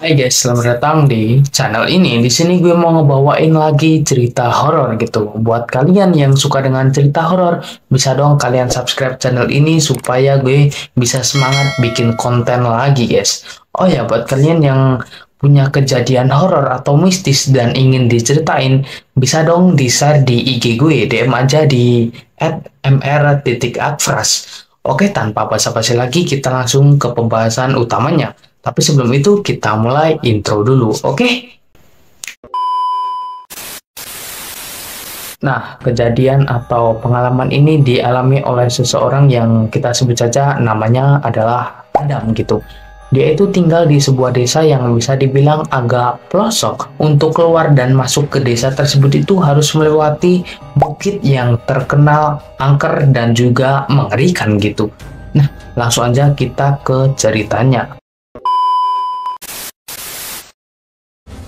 Hai guys, selamat datang di channel ini. Di sini gue mau ngebawain lagi cerita horor gitu. Buat kalian yang suka dengan cerita horor, bisa dong kalian subscribe channel ini supaya gue bisa semangat bikin konten lagi, guys. Oh ya, buat kalian yang punya kejadian horor atau mistis dan ingin diceritain, bisa dong di-share di IG gue, DM aja di @mr.akfras. Oke, tanpa basa-basi lagi, kita langsung ke pembahasan utamanya. Tapi sebelum itu kita mulai intro dulu, oke? Nah, kejadian atau pengalaman ini dialami oleh seseorang yang kita sebut saja namanya adalah Adam gitu. Dia itu tinggal di sebuah desa yang bisa dibilang agak pelosok. Untuk keluar dan masuk ke desa tersebut itu harus melewati bukit yang terkenal angker dan juga mengerikan gitu. Nah, langsung aja kita ke ceritanya.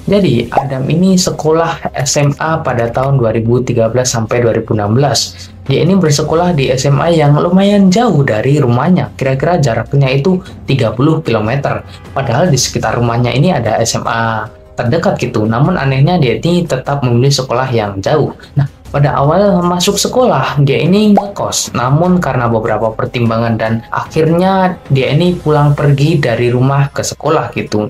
Jadi, Adam ini sekolah SMA pada tahun 2013 sampai 2016. Dia ini bersekolah di SMA yang lumayan jauh dari rumahnya. Kira-kira jaraknya itu 30 km. Padahal di sekitar rumahnya ini ada SMA terdekat gitu. Namun anehnya dia ini tetap memilih sekolah yang jauh. Nah, pada awal masuk sekolah, dia ini ngekos. Namun karena beberapa pertimbangan dan akhirnya dia ini pulang pergi dari rumah ke sekolah gitu.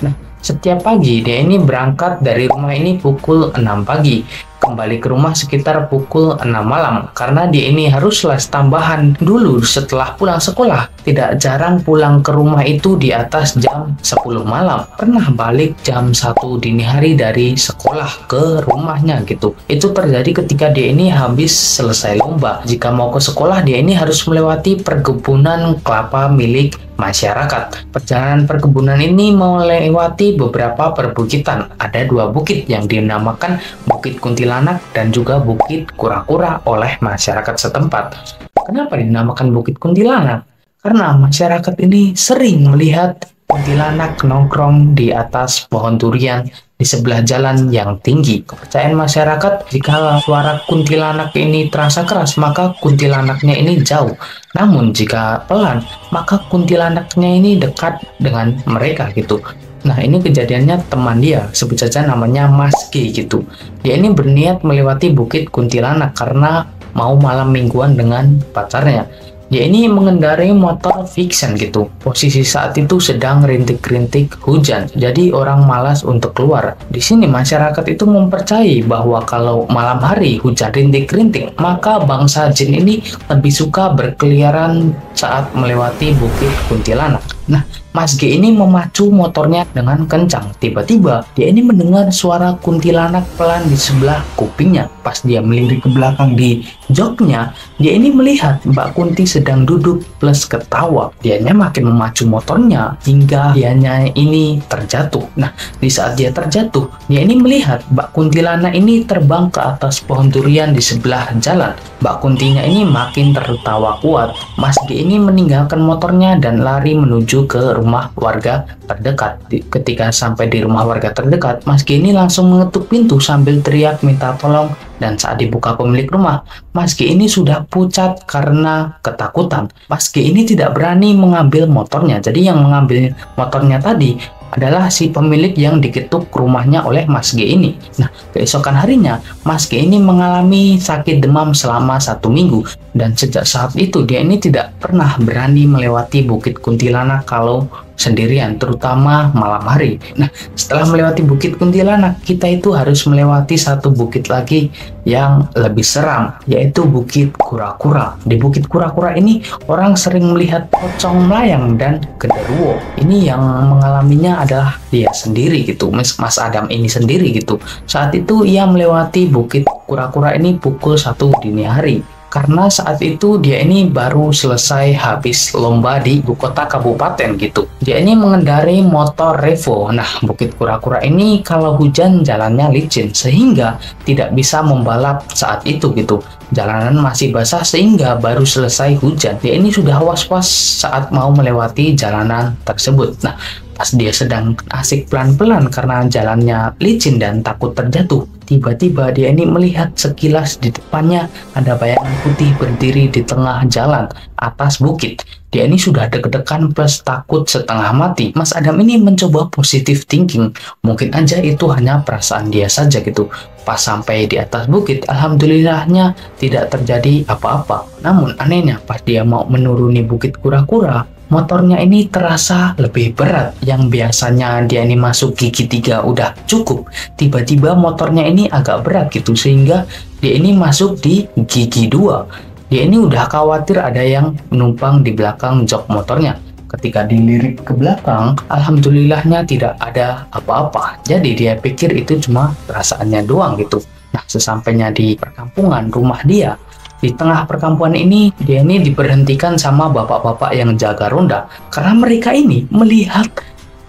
Nah, setiap pagi dia ini berangkat dari rumah ini pukul 6 pagi, kembali ke rumah sekitar pukul 6 malam, karena dia ini harus les tambahan dulu setelah pulang sekolah. Tidak jarang pulang ke rumah itu di atas jam 10 malam. Pernah balik jam 1 dini hari dari sekolah ke rumahnya gitu. Itu terjadi ketika dia ini habis selesai lomba. Jika mau ke sekolah, dia ini harus melewati perkebunan kelapa milik masyarakat. Perjalanan perkebunan ini melewati beberapa perbukitan. Ada dua bukit yang dinamakan Bukit Kuntilanak dan juga Bukit Kura-Kura oleh masyarakat setempat. Kenapa dinamakan Bukit Kuntilanak? Karena masyarakat ini sering melihat kuntilanak nongkrong di atas pohon durian di sebelah jalan yang tinggi. Kepercayaan masyarakat, jika suara kuntilanak ini terasa keras, maka kuntilanaknya ini jauh. Namun jika pelan, maka kuntilanaknya ini dekat dengan mereka gitu. Nah, ini kejadiannya teman dia, sebut saja namanya Mas G gitu. Dia ini berniat melewati Bukit Kuntilanak karena mau malam mingguan dengan pacarnya. Dia ini mengendarai motor fiction gitu. Posisi saat itu sedang rintik-rintik hujan, jadi orang malas untuk keluar. Di sini masyarakat itu mempercayai bahwa kalau malam hari hujan rintik-rintik, maka bangsa jin ini lebih suka berkeliaran saat melewati Bukit Kuntilanak. Nah, Mas G ini memacu motornya dengan kencang. Tiba-tiba, dia ini mendengar suara kuntilanak pelan di sebelah kupingnya. Pas dia melirik ke belakang di joknya, dia ini melihat Mbak Kunti sedang duduk plus ketawa. Dianya makin memacu motornya hingga dianya ini terjatuh. Nah, di saat dia terjatuh, dia ini melihat Mbak Kuntilanak ini terbang ke atas pohon durian di sebelah jalan. Mbak Kuntinya ini makin tertawa kuat. Mas G ini meninggalkan motornya dan lari menuju ke rumah warga terdekat. Ketika sampai di rumah warga terdekat, Mas G ini langsung mengetuk pintu sambil teriak minta tolong. Dan saat dibuka pemilik rumah, Mas G ini sudah pucat karena ketakutan. Mas G ini tidak berani mengambil motornya. Jadi yang mengambil motornya tadi adalah si pemilik yang diketuk rumahnya oleh Mas G ini. Nah, keesokan harinya, Mas G ini mengalami sakit demam selama 1 minggu. Dan sejak saat itu, dia ini tidak pernah berani melewati Bukit Kuntilanak kalau sendirian, terutama malam hari. Nah, setelah melewati Bukit Kuntilanak, kita itu harus melewati satu bukit lagi yang lebih seram, yaitu Bukit Kura-Kura. Di Bukit Kura-Kura ini, orang sering melihat pocong melayang dan genderuwo. Ini yang mengalaminya adalah dia sendiri gitu, Mas Adam ini sendiri gitu. Saat itu ia melewati Bukit Kura-Kura ini pukul 1 dini hari. Karena saat itu dia ini baru selesai habis lomba di ibu kota kabupaten gitu. Dia ini mengendarai motor Revo. Nah, Bukit Kura-Kura ini kalau hujan jalannya licin sehingga tidak bisa membalap saat itu gitu. Jalanan masih basah sehingga baru selesai hujan. Dia ini sudah was-was saat mau melewati jalanan tersebut. Nah, pas dia sedang asik pelan-pelan karena jalannya licin dan takut terjatuh, tiba-tiba dia ini melihat sekilas di depannya ada bayangan putih berdiri di tengah jalan atas bukit. Dia ini sudah deg-degan plus takut setengah mati. Mas Adam ini mencoba positive thinking. Mungkin aja itu hanya perasaan dia saja gitu. Pas sampai di atas bukit, alhamdulillahnya tidak terjadi apa-apa. Namun anehnya pas dia mau menuruni bukit kura-kura, motornya ini terasa lebih berat. Yang biasanya dia ini masuk gigi 3 udah cukup, tiba-tiba motornya ini agak berat gitu, sehingga dia ini masuk di gigi 2. Dia ini udah khawatir ada yang menumpang di belakang jok motornya. Ketika dilirik ke belakang, alhamdulillahnya tidak ada apa-apa. Jadi dia pikir itu cuma perasaannya doang gitu. Nah, sesampainya di perkampungan rumah dia, di tengah perkampungan ini, dia ini diberhentikan sama bapak-bapak yang jaga ronda. Karena mereka ini melihat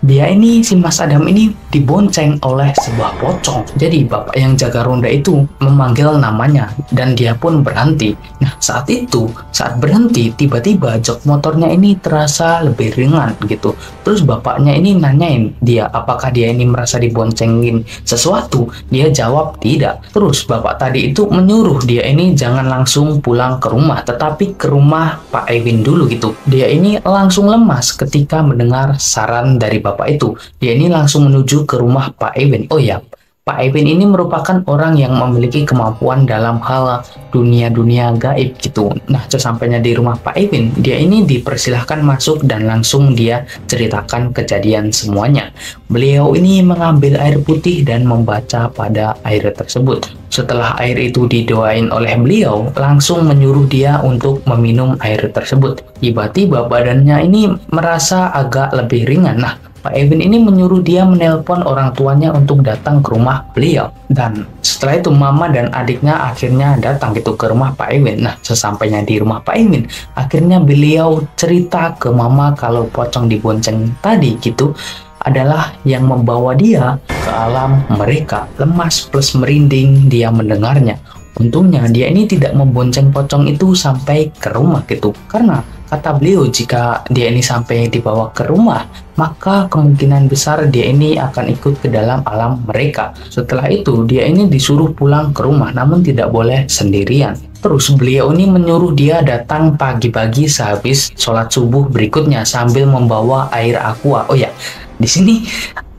dia ini, si Mas Adam ini dibonceng oleh sebuah pocong. Jadi bapak yang jaga ronda itu memanggil namanya dan dia pun berhenti. Nah, saat itu, saat berhenti, tiba-tiba jok motornya ini terasa lebih ringan gitu. Terus bapaknya ini nanyain dia apakah dia ini merasa diboncengin sesuatu. Dia jawab tidak. Terus bapak tadi itu menyuruh dia ini jangan langsung pulang ke rumah, tetapi ke rumah Pak Ewin dulu gitu. Dia ini langsung lemas ketika mendengar saran dari bapak itu. Dia ini langsung menuju ke rumah Pak Ewin. Oh ya, Pak Ewin ini merupakan orang yang memiliki kemampuan dalam hal dunia-dunia gaib gitu. Nah, sesampainya di rumah Pak Ewin, dia ini dipersilahkan masuk dan langsung dia ceritakan kejadian semuanya. Beliau ini mengambil air putih dan membaca pada air tersebut. Setelah air itu didoain oleh beliau, langsung menyuruh dia untuk meminum air tersebut. Tiba-tiba badannya ini merasa agak lebih ringan. Nah, Pak Ewin ini menyuruh dia menelpon orang tuanya untuk datang ke rumah beliau. Dan setelah itu mama dan adiknya akhirnya datang gitu ke rumah Pak Ewin. Nah, sesampainya di rumah Pak Ewin, akhirnya beliau cerita ke mama kalau pocong dibonceng tadi gitu adalah yang membawa dia ke alam mereka. Lemas plus merinding dia mendengarnya. Untungnya dia ini tidak membonceng pocong itu sampai ke rumah gitu. Karena kata beliau jika dia ini sampai dibawa ke rumah, maka kemungkinan besar dia ini akan ikut ke dalam alam mereka. Setelah itu dia ini disuruh pulang ke rumah, namun tidak boleh sendirian. Terus beliau ini menyuruh dia datang pagi-pagi sehabis sholat subuh berikutnya sambil membawa air aqua. Oh ya, di sini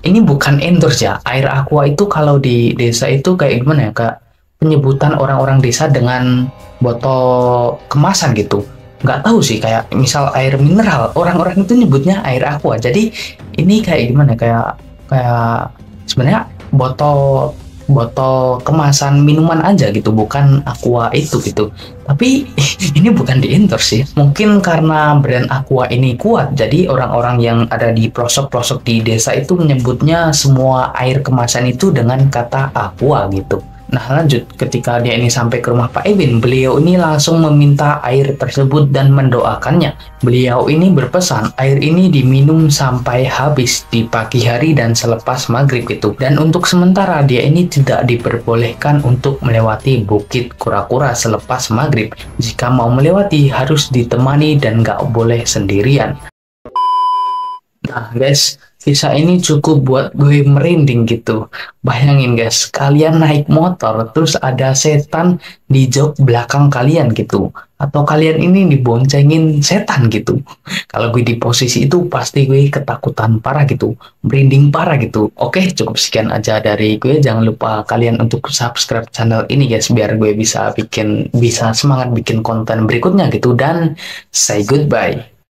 ini bukan endorse ya. Air aqua itu kalau di desa itu kayak gimana ya, Kak? Penyebutan orang-orang desa dengan botol kemasan gitu. Nggak tahu sih, kayak misal air mineral, orang-orang itu nyebutnya air aqua. Jadi ini kayak gimana, kayak sebenarnya botol kemasan minuman aja gitu, bukan aqua itu gitu. Tapi ini bukan di endorse sih. Mungkin karena brand aqua ini kuat, jadi orang-orang yang ada di pelosok-pelosok di desa itu menyebutnya semua air kemasan itu dengan kata aqua gitu. Nah, lanjut, ketika dia ini sampai ke rumah Pak Ewin, beliau ini langsung meminta air tersebut dan mendoakannya. Beliau ini berpesan air ini diminum sampai habis di pagi hari dan selepas maghrib itu. Dan untuk sementara dia ini tidak diperbolehkan untuk melewati bukit kura-kura selepas maghrib. Jika mau melewati harus ditemani dan nggak boleh sendirian. Nah guys, kisah ini cukup buat gue merinding gitu. Bayangin guys, kalian naik motor terus ada setan di jok belakang kalian gitu. Atau kalian ini diboncengin setan gitu. Kalau gue di posisi itu pasti gue ketakutan parah gitu. Merinding parah gitu. Oke, cukup sekian aja dari gue. Jangan lupa kalian untuk subscribe channel ini guys, biar gue bisa semangat bikin konten berikutnya gitu. Dan say goodbye.